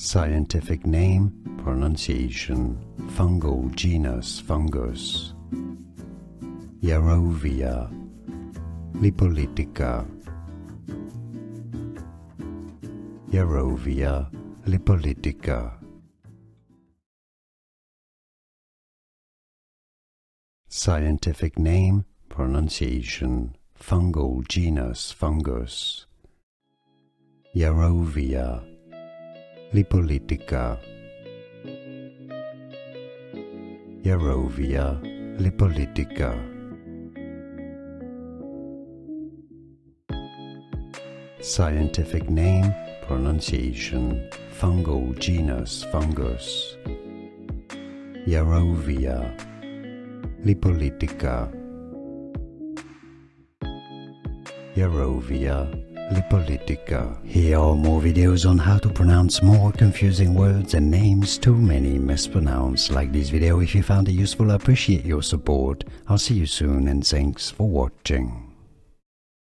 Scientific name, pronunciation, fungal genus fungus. Yarrowia, lipolytica. Yarrowia, lipolytica. Scientific name, pronunciation, fungal genus fungus. Yarrowia, lipolytica. Yarrowia, lipolytica. Scientific name, pronunciation, fungal genus fungus. Yarrowia, lipolytica. Yarrowia, lipolytica. Here are more videos on how to pronounce more confusing words and names too many mispronounced. Like this video if you found it useful. I appreciate your support. I'll see you soon and thanks for watching.